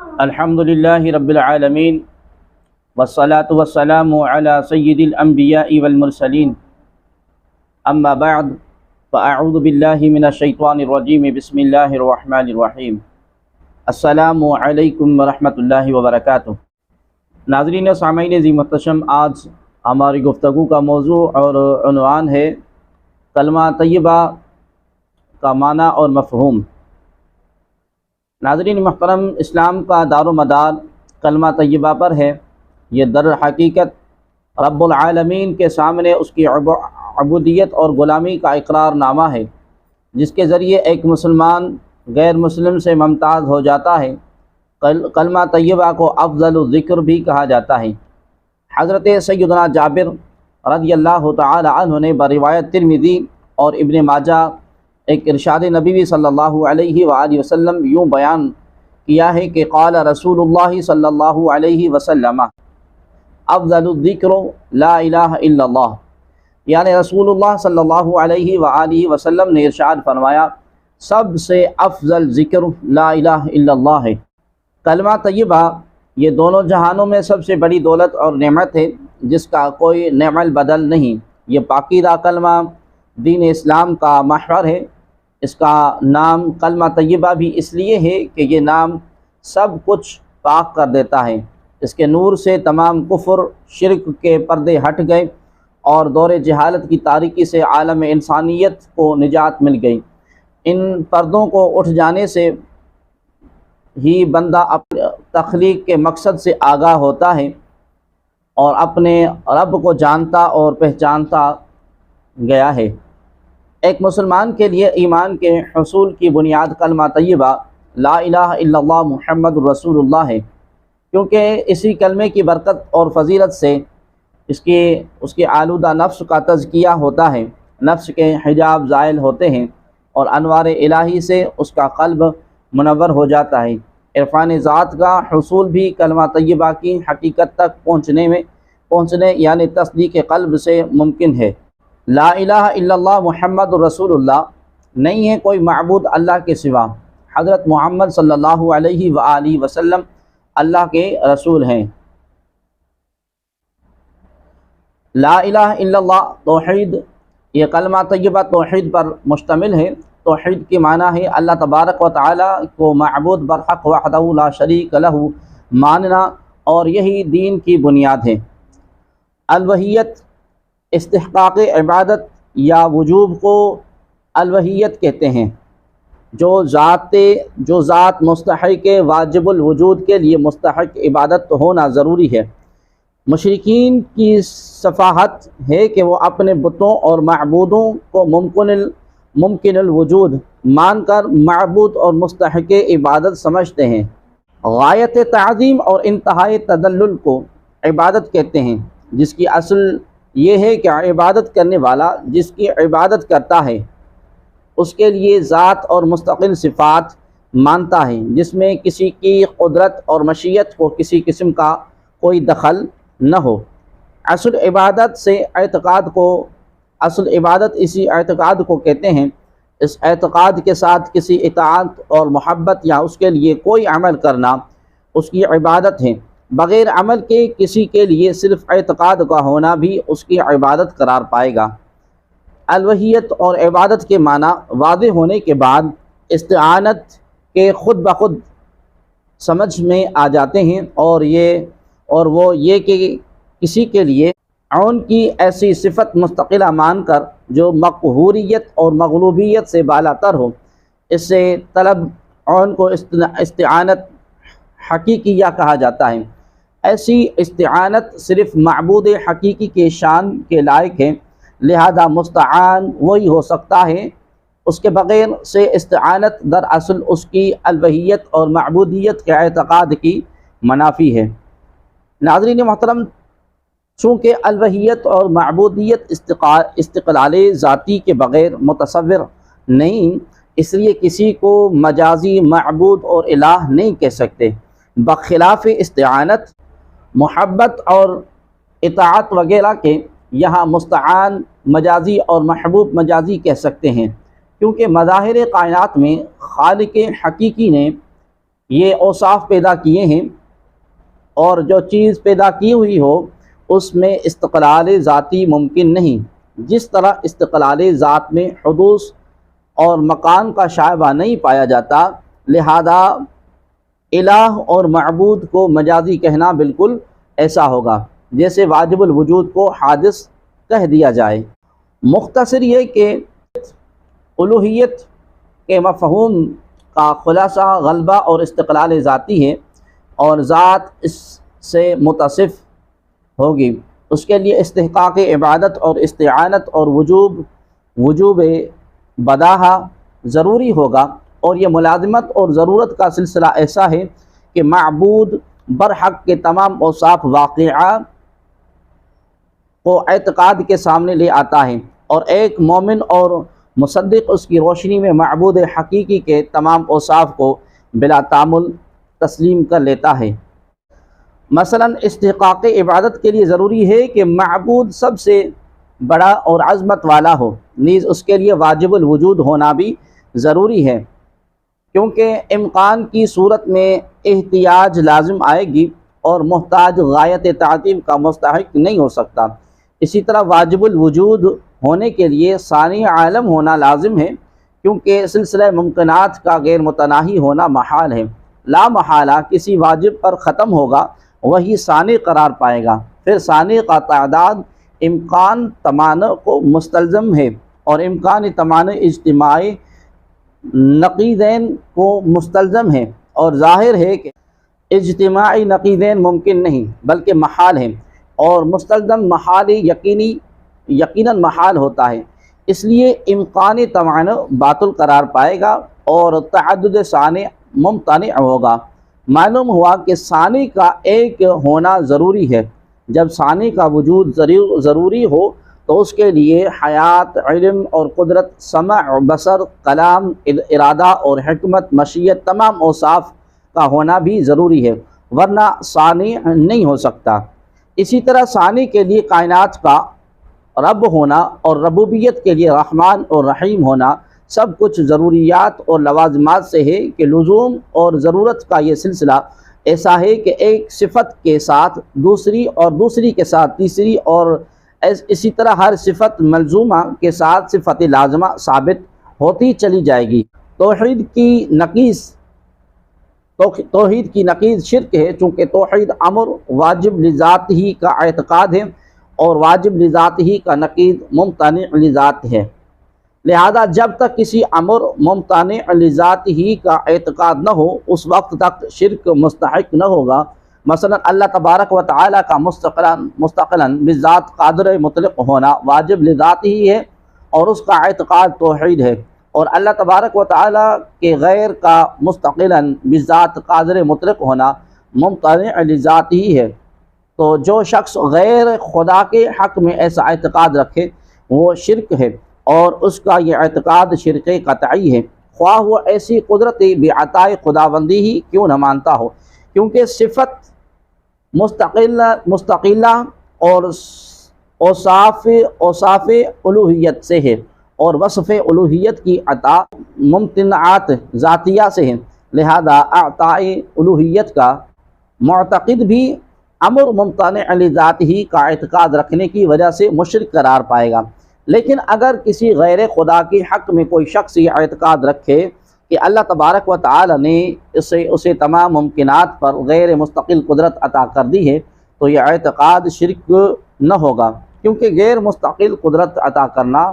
الحمد للہ رب العالمین والصلاة والسلام علی سید الانبیاء والمرسلین اما بعد فاعوذ باللہ من الشیطان الرجیم بسم اللہ الرحمن الرحیم السلام علیکم ورحمۃ اللہ وبرکاتہ۔ ناظرین و سامعین عظیم محتشم، آج ہماری گفتگو کا موضوع اور عنوان ہے کلمہ طیبہ کا معنی اور مفہوم۔ ناظرین محترم، اسلام کا دار و مدار کلمہ طیبہ پر ہے۔ یہ در حقیقت رب العالمین کے سامنے اس کی عبودیت اور غلامی کا اقرار نامہ ہے، جس کے ذریعے ایک مسلمان غیر مسلم سے ممتاز ہو جاتا ہے۔ کلمہ طیبہ کو افضل الذکر بھی کہا جاتا ہے۔ حضرت سیدنا جابر رضی اللہ تعالی عنہ نے بروایت ترمذی اور ابن ماجہ ایک ارشاد نبی صلی اللہ علیہ وآلہ وسلم یوں بیان کیا ہے کہ قال رسول اللہ صلی اللہ علیہ وسلم افضل الذکر لا الہ الا اللہ، یعنی رسول اللہ صلی اللہ علیہ وآلہ وسلم نے ارشاد فرمایا سب سے افضل ذکر لا الہ الا اللہ ہے۔ کلمہ طیبہ یہ دونوں جہانوں میں سب سے بڑی دولت اور نعمت ہے، جس کا کوئی نعم البدل نہیں۔ یہ پاکیزہ کلمہ دین اسلام کا محور ہے۔ اس کا نام کلمہ طیبہ بھی اس لیے ہے کہ یہ نام سب کچھ پاک کر دیتا ہے۔ اس کے نور سے تمام کفر شرک کے پردے ہٹ گئے اور دور جہالت کی تاریکی سے عالم انسانیت کو نجات مل گئی۔ ان پردوں کو اٹھ جانے سے ہی بندہ اپنے تخلیق کے مقصد سے آگاہ ہوتا ہے اور اپنے رب کو جانتا اور پہچانتا گیا ہے۔ ایک مسلمان کے لیے ایمان کے حصول کی بنیاد کلمہ طیبہ لا الہ الا اللہ محمد رسول اللہ ہے، کیونکہ اسی کلمے کی برکت اور فضیلت سے اس کے آلودہ نفس کا تزکیہ ہوتا ہے، نفس کے حجاب زائل ہوتے ہیں اور انوار الہی سے اس کا قلب منور ہو جاتا ہے۔ عرفان ذات کا حصول بھی کلمہ طیبہ کی حقیقت تک پہنچنے یعنی تصدیق قلب سے ممکن ہے۔ لا الہ الا اللہ محمد رسول اللہ، نہیں ہے کوئی معبود اللہ کے سوا، حضرت محمد صلی اللہ علیہ وآلہ وسلم اللہ کے رسول ہیں۔ لا الہ الا اللہ توحید، یہ کلمہ طیبہ توحید پر مشتمل ہے۔ توحید کی معنی ہے اللہ تبارک و تعالی کو معبود برحق وحدہ لا شریک لہ ماننا، اور یہی دین کی بنیاد ہے۔ الوہیت، استحقاق عبادت یا وجوب کو الوہیت کہتے ہیں۔ جو ذات مستحق واجب الوجود کے لیے مستحق عبادت ہونا ضروری ہے۔ مشرکین کی سفاہت ہے کہ وہ اپنے بتوں اور معبودوں کو ممکن الوجود مان کر معبود اور مستحق عبادت سمجھتے ہیں۔ غایت تعظیم اور انتہائی تدلل کو عبادت کہتے ہیں، جس کی اصل یہ ہے کہ عبادت کرنے والا جس کی عبادت کرتا ہے اس کے لیے ذات اور مستقل صفات مانتا ہے، جس میں کسی کی قدرت اور مشیت کو کسی قسم کا کوئی دخل نہ ہو۔ اصل عبادت اسی اعتقاد کو کہتے ہیں۔ اس اعتقاد کے ساتھ کسی اطاعت اور محبت یا اس کے لیے کوئی عمل کرنا اس کی عبادت ہے۔ بغیر عمل کے کسی کے لیے صرف اعتقاد کا ہونا بھی اس کی عبادت قرار پائے گا۔ الوہیت اور عبادت کے معنی واضح ہونے کے بعد استعانت کے خود بخود سمجھ میں آ جاتے ہیں، اور وہ یہ کہ کسی کے لیے عون کی ایسی صفت مستقلہ مان کر جو مقہوریت اور مغلوبیت سے بالا تر ہو، اس سے طلب عون کو استعانت حقیقیہ کہا جاتا ہے۔ ایسی استعانت صرف معبود حقیقی کے شان کے لائق ہے، لہذا مستعان وہی ہو سکتا ہے۔ اس کے بغیر سے استعانت دراصل اس کی الوہیت اور معبودیت کے اعتقاد کی منافی ہے۔ ناظرین محترم، چونکہ الوہیت اور معبودیت استقلال ذاتی کے بغیر متصور نہیں، اس لیے کسی کو مجازی معبود اور الہ نہیں کہہ سکتے۔ بخلاف استعانت، محبت اور اطاعت وغیرہ کے، یہاں مستعان مجازی اور محبوب مجازی کہہ سکتے ہیں، کیونکہ مظاہر کائنات میں خالق حقیقی نے یہ اوصاف پیدا کیے ہیں، اور جو چیز پیدا کی ہوئی ہو اس میں استقلال ذاتی ممکن نہیں، جس طرح استقلال ذات میں حدوث اور مکان کا شائبہ نہیں پایا جاتا، لہذا الہ اور معبود کو مجازی کہنا بالکل ایسا ہوگا جیسے واجب الوجود کو حادث کہہ دیا جائے۔ مختصر یہ کہ الوہیت کے مفہوم کا خلاصہ غلبہ اور استقلال ذاتی ہے، اور ذات اس سے متصف ہوگی، اس کے لیے استحقاق عبادت اور استعانت اور وجوب بداہا ضروری ہوگا، اور یہ ملازمت اور ضرورت کا سلسلہ ایسا ہے کہ معبود برحق کے تمام اوصاف واقعہ کو اعتقاد کے سامنے لے آتا ہے، اور ایک مومن اور مصدق اس کی روشنی میں معبود حقیقی کے تمام اوصاف کو بلا تعامل تسلیم کر لیتا ہے۔ مثلا استحقاق عبادت کے لیے ضروری ہے کہ معبود سب سے بڑا اور عظمت والا ہو، نیز اس کے لیے واجب الوجود ہونا بھی ضروری ہے، کیونکہ امکان کی صورت میں احتیاج لازم آئے گی اور محتاج غایت تعظیم کا مستحق نہیں ہو سکتا۔ اسی طرح واجب الوجود ہونے کے لیے ثانی عالم ہونا لازم ہے، کیونکہ سلسلہ ممکنات کا غیر متناہی ہونا محال ہے۔ لا محالہ کسی واجب پر ختم ہوگا، وہی ثانی قرار پائے گا، پھر ثانی کا تعداد امکان تمانع کو مستلزم ہے، اور امکان تمانع اجتماعی نقیضین کو مستلزم ہے، اور ظاہر ہے کہ اجتماعی نقیضین ممکن نہیں بلکہ محال ہیں، اور مستلزم محال یقیناً محال ہوتا ہے، اس لیے امکان تمانع باطل قرار پائے گا اور تعدد ثانی ممتنع ہوگا۔ معلوم ہوا کہ ثانی کا ایک ہونا ضروری ہے۔ جب ثانی کا وجود ضروری ہو تو اس کے لیے حیات، علم اور قدرت، سمع، بصر، کلام، ارادہ اور حکمت، مشیت، تمام اوصاف کا ہونا بھی ضروری ہے، ورنہ ثانی نہیں ہو سکتا۔ اسی طرح ثانی کے لیے کائنات کا رب ہونا اور ربوبیت کے لیے رحمان اور رحیم ہونا سب کچھ ضروریات اور لوازمات سے ہے کہ لزوم اور ضرورت کا یہ سلسلہ ایسا ہے کہ ایک صفت کے ساتھ دوسری اور دوسری کے ساتھ تیسری، اور اسی طرح ہر صفت ملزومہ کے ساتھ صفت لازمہ ثابت ہوتی چلی جائے گی۔ توحید کی نقیض شرک ہے، چونکہ توحید امر واجب لذات ہی کا اعتقاد ہے، اور واجب لذات ہی کا نقیض ممتنع لذات ہے، لہذا جب تک کسی امر ممتنع لذات ہی کا اعتقاد نہ ہو اس وقت تک شرک مستحق نہ ہوگا۔ مثلا اللہ تبارک و تعالی کا مستقلاً بذات قادر مطلق ہونا واجب لذات ہی ہے، اور اس کا اعتقاد توحید ہے، اور اللہ تبارک و تعالی کے غیر کا مستقلاً بذات قادر مطلق ہونا ممتنع لذات ہی ہے۔ تو جو شخص غیر خدا کے حق میں ایسا اعتقاد رکھے وہ شرک ہے، اور اس کا یہ اعتقاد شرک قطعی ہے، خواہ وہ ایسی قدرت بعطائے خداوندی ہی کیوں نہ مانتا ہو، کیونکہ صفت مستقلہ اور اوصاف الوہیت سے ہے، اور وصف الوہیت کی عطا ممتنعات ذاتیہ سے ہے، لہذا اعطائے الوہیت کا معتقد بھی امر ممتنع لذات ہی کا اعتقاد رکھنے کی وجہ سے مشرک قرار پائے گا۔ لیکن اگر کسی غیر خدا کے حق میں کوئی شخص یہ اعتقاد رکھے کہ اللہ تبارک و تعالی نے اسے تمام ممکنات پر غیر مستقل قدرت عطا کر دی ہے تو یہ اعتقاد شرک نہ ہوگا، کیونکہ غیر مستقل قدرت عطا کرنا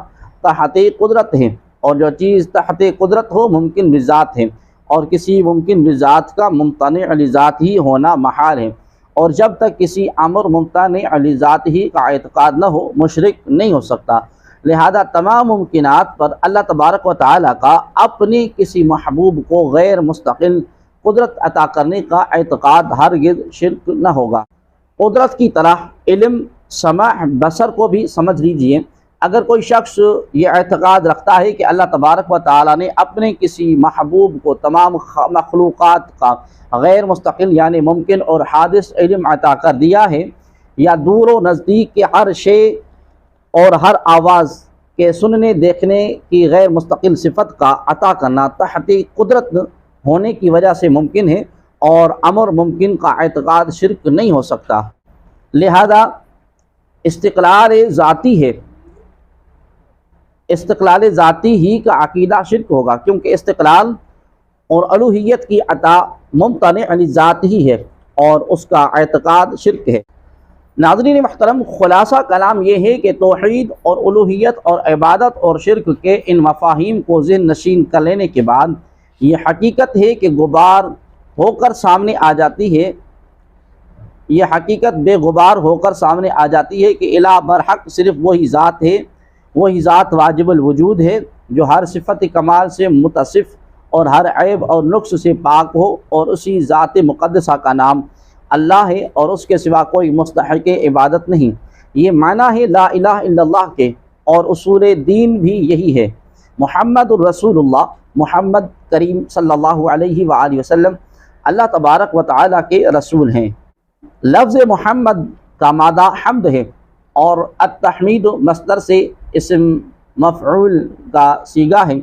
تحت قدرت ہے، اور جو چیز تحت قدرت ہو ممکن بذات ہے، اور کسی ممکن بذات کا ممتنع لذات ہی ہونا محال ہے، اور جب تک کسی امر ممتنع لذات ہی کا اعتقاد نہ ہو مشرک نہیں ہو سکتا۔ لہذا تمام ممکنات پر اللہ تبارک و تعالیٰ کا اپنے کسی محبوب کو غیر مستقل قدرت عطا کرنے کا اعتقاد ہرگز شرک نہ ہوگا۔ قدرت کی طرح علم، سمع، بصر کو بھی سمجھ لیجئے۔ اگر کوئی شخص یہ اعتقاد رکھتا ہے کہ اللہ تبارک و تعالیٰ نے اپنے کسی محبوب کو تمام مخلوقات کا غیر مستقل یعنی ممکن اور حادث علم عطا کر دیا ہے، یا دور و نزدیک کے ہر شے اور ہر آواز کے سننے دیکھنے کی غیر مستقل صفت کا عطا کرنا تحت قدرت ہونے کی وجہ سے ممکن ہے، اور امر ممکن کا اعتقاد شرک نہیں ہو سکتا۔ لہذا استقلال ذاتی ہے، استقلال ذاتی ہی کا عقیدہ شرک ہوگا، کیونکہ استقلال اور الوہیت کی عطا ممتنع ذات ہی ہے اور اس کا اعتقاد شرک ہے۔ ناظرین محترم، خلاصہ کلام یہ ہے کہ توحید اور الوہیت اور عبادت اور شرک کے ان مفاہیم کو ذہن نشین کر لینے کے بعد یہ حقیقت ہے کہ غبار ہو کر سامنے آ جاتی ہے، یہ حقیقت بے غبار ہو کر سامنے آ جاتی ہے کہ الہ برحق صرف وہی ذات ہے، وہی ذات واجب الوجود ہے جو ہر صفت کمال سے متصف اور ہر عیب اور نقص سے پاک ہو، اور اسی ذات مقدسہ کا نام اللہ ہے اور اس کے سوا کوئی مستحق عبادت نہیں۔ یہ معنی ہے لا الہ الا اللہ کے، اور اصول دین بھی یہی ہے۔ محمد الرسول اللہ، محمد کریم صلی اللہ علیہ وآلہ وسلم اللہ تبارک و تعالیٰ کے رسول ہیں۔ لفظ محمد کا مادہ حمد ہے، اور التحمید مصدر سے اسم مفعول کا صیغہ ہے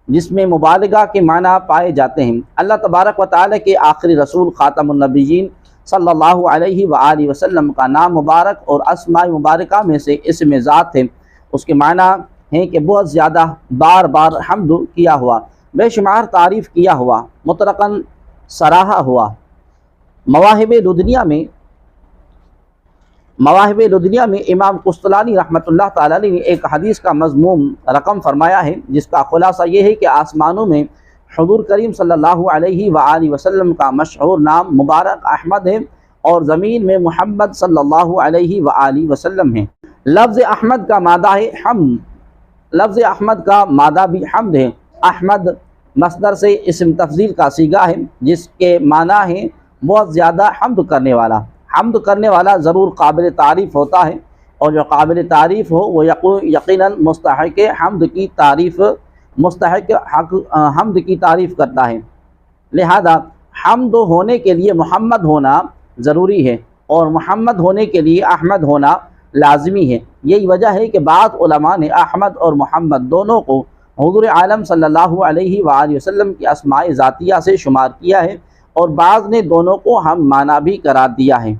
جس میں مبالغہ کے معنی پائے جاتے ہیں۔ اللہ تبارک و تعالیٰ کے آخری رسول خاتم النبیین صلی اللہ علیہ وآلہ وسلم کا نام مبارک اور اسماء مبارکہ میں سے اسم ذات ہے۔ اس کے معنی ہیں کہ بہت زیادہ بار بار حمد کیا ہوا، بے شمار تعریف کیا ہوا، مطلقاً سراہا ہوا۔ مواہب لدنیہ میں امام قسطلانی رحمۃ اللہ تعالیٰ نے ایک حدیث کا مضمون رقم فرمایا ہے، جس کا خلاصہ یہ ہے کہ آسمانوں میں حضور کریم صلی اللہ علیہ وآلہ وسلم کا مشہور نام مبارک احمد ہے، اور زمین میں محمد صلی اللہ علیہ وآلہ وسلم ہے۔ لفظ احمد کا مادہ ہے حمد، لفظ احمد کا مادہ بھی حمد ہے۔ احمد مصدر سے اسم تفضیل کا صیغہ ہے جس کے معنی ہے بہت زیادہ حمد کرنے والا۔ حمد کرنے والا ضرور قابل تعریف ہوتا ہے، اور جو قابل تعریف ہو وہ یقیناً مستحق حمد کی تعریف کرتا ہے۔ لہذا حمد ہونے کے لیے محمد ہونا ضروری ہے، اور محمد ہونے کے لیے احمد ہونا لازمی ہے۔ یہی وجہ ہے کہ بعض علماء نے احمد اور محمد دونوں کو حضور عالم صلی اللہ علیہ وآلہ وسلم کی اسماء ذاتیہ سے شمار کیا ہے، اور بعض نے دونوں کو ہم معنی بھی قرار دیا ہے۔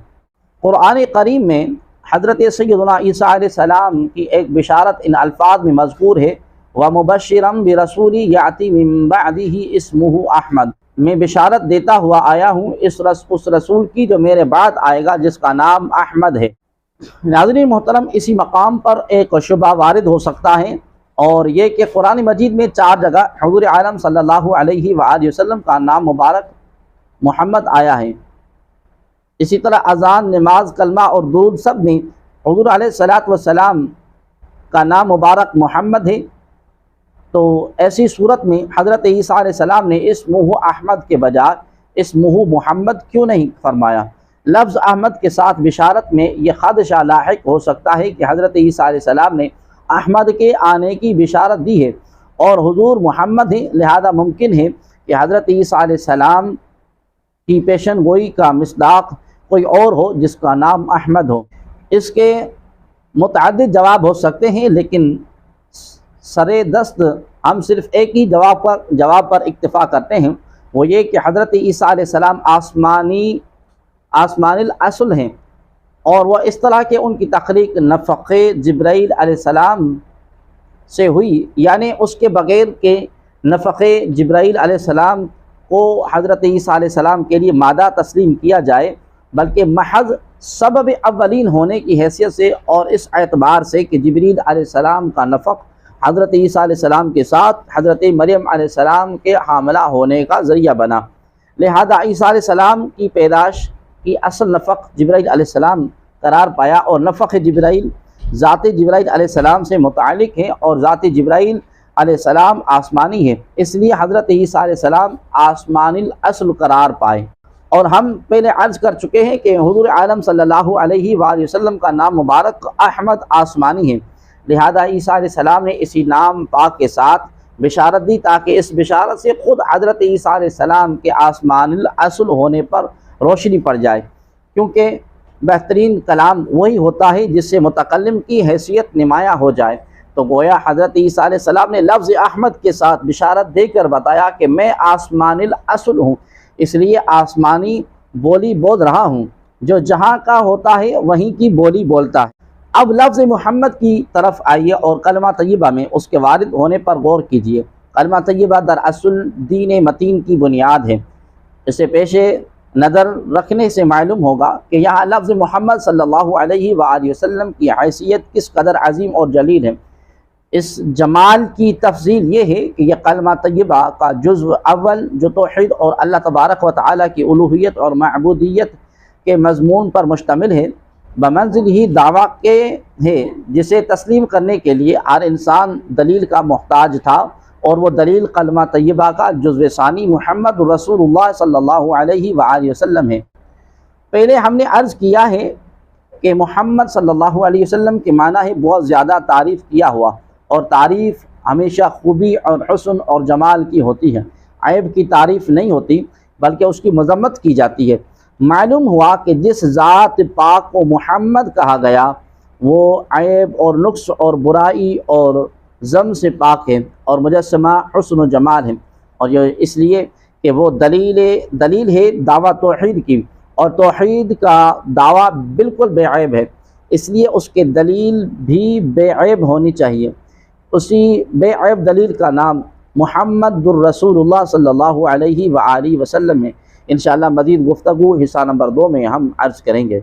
قرآن کریم میں حضرت سیدنا عیسیٰ علیہ السلام کی ایک بشارت ان الفاظ میں مذکور ہے، وَمُبَشِّرًا بِرَسُولٍ يَأْتِي مِن بَعْدِهِ اسْمُهُ احمد، میں بشارت دیتا ہوا آیا ہوں اس رسول کی جو میرے بعد آئے گا جس کا نام احمد ہے۔ ناظرین محترم، اسی مقام پر ایک شبہ وارد ہو سکتا ہے، اور یہ کہ قرآن مجید میں 4 جگہ حضور عالم صلی اللہ علیہ وآلہ وسلم کا نام مبارک محمد آیا ہے۔ اسی طرح اذان، نماز، کلمہ اور درود سب میں حضور علیہ السلام کا نام مبارک محمد ہے۔ تو ایسی صورت میں حضرت عیسیٰ علیہ السلام نے اسمہ احمد کے بجائے اسمہ محمد کیوں نہیں فرمایا؟ لفظ احمد کے ساتھ بشارت میں یہ خدشہ لاحق ہو سکتا ہے کہ حضرت عیسیٰ علیہ السلام نے احمد کے آنے کی بشارت دی ہے اور حضور محمد ہیں، لہذا ممکن ہے کہ حضرت عیسیٰ علیہ السلام کی پیشن گوئی کا مصداق کوئی اور ہو جس کا نام احمد ہو۔ اس کے متعدد جواب ہو سکتے ہیں، لیکن سرے دست ہم صرف ایک ہی جواب پر اکتفا کرتے ہیں، وہ یہ کہ حضرت عیسیٰ علیہ السلام آسمانی الاصل ہیں، اور وہ اس طرح کہ ان کی تخلیق نفخ جبرائیل علیہ السلام سے ہوئی، یعنی اس کے بغیر کہ نفخ جبرائیل علیہ السلام کو حضرت عیسیٰ علیہ السلام کے لیے مادہ تسلیم کیا جائے، بلکہ محض سبب اولین ہونے کی حیثیت سے اور اس اعتبار سے کہ جبریل علیہ السلام کا نفخ حضرت عیسیٰ علیہ السلام کے ساتھ حضرت مریم علیہ السلام کے حاملہ ہونے کا ذریعہ بنا، لہذا عیسیٰ علیہ السلام کی پیدائش کی اصل نفخ جبرائیل علیہ السلام قرار پایا، اور نفخ جبرائیل ذات جبرائیل علیہ السلام سے متعلق ہے، اور ذات جبرائیل علیہ السلام آسمانی ہے، اس لیے حضرت عیسیٰ علیہ السلام آسمانی الاصل قرار پائے۔ اور ہم پہلے عرض کر چکے ہیں کہ حضور عالم صلی اللہ علیہ وآلہ وسلم کا نام مبارک احمد آسمانی ہے، لہذا عیسیٰ علیہ السلام نے اسی نام پاک کے ساتھ بشارت دی تاکہ اس بشارت سے خود حضرت عیسیٰ علیہ السلام کے آسمان الاصل ہونے پر روشنی پڑ جائے، کیونکہ بہترین کلام وہی ہوتا ہے جس سے متکلم کی حیثیت نمایاں ہو جائے۔ تو گویا حضرت عیسیٰ علیہ السلام نے لفظ احمد کے ساتھ بشارت دے کر بتایا کہ میں آسمان الاصل ہوں، اس لیے آسمانی بولی بول رہا ہوں، جو جہاں کا ہوتا ہے وہیں کی بولی بولتا ہے۔ اب لفظ محمد کی طرف آئیے اور کلمہ طیبہ میں اس کے وارد ہونے پر غور کیجیے۔ کلمہ طیبہ دراصل دین متین کی بنیاد ہے۔ اسے پیش نظر رکھنے سے معلوم ہوگا کہ یہاں لفظ محمد صلی اللہ علیہ وآلہ وسلم کی حیثیت کس قدر عظیم اور جلیل ہے۔ اس جمال کی تفصیل یہ ہے کہ یہ کلمہ طیبہ کا جزو اول جو توحید اور اللہ تبارک و تعالیٰ کی الوہیت اور معبودیت کے مضمون پر مشتمل ہے، بمنزل ہی دعویٰ کے ہے، جسے تسلیم کرنے کے لیے ہر انسان دلیل کا محتاج تھا، اور وہ دلیل کلمہ طیبہ کا جزو ثانی محمد رسول اللہ صلی اللہ علیہ وآلہ وسلم ہے۔ پہلے ہم نے عرض کیا ہے کہ محمد صلی اللہ علیہ وسلم کے معنی ہے بہت زیادہ تعریف کیا ہوا، اور تعریف ہمیشہ خوبی اور حسن اور جمال کی ہوتی ہے، عیب کی تعریف نہیں ہوتی بلکہ اس کی مذمت کی جاتی ہے۔ معلوم ہوا کہ جس ذات پاک کو محمد کہا گیا وہ عیب اور نقص اور برائی اور ذم سے پاک ہے، اور مجسمہ حسن و جمال ہے، اور یہ اس لیے کہ وہ دلیل ہے دعویٰ توحید کی، اور توحید کا دعویٰ بالکل بے عیب ہے، اس لیے اس کے دلیل بھی بے عیب ہونی چاہیے۔ اسی بے عیب دلیل کا نام محمد الرسول اللہ صلی اللہ علیہ وآلہ وسلم ہے۔ انشاءاللہ مزید گفتگو حصہ نمبر 2 میں ہم عرض کریں گے۔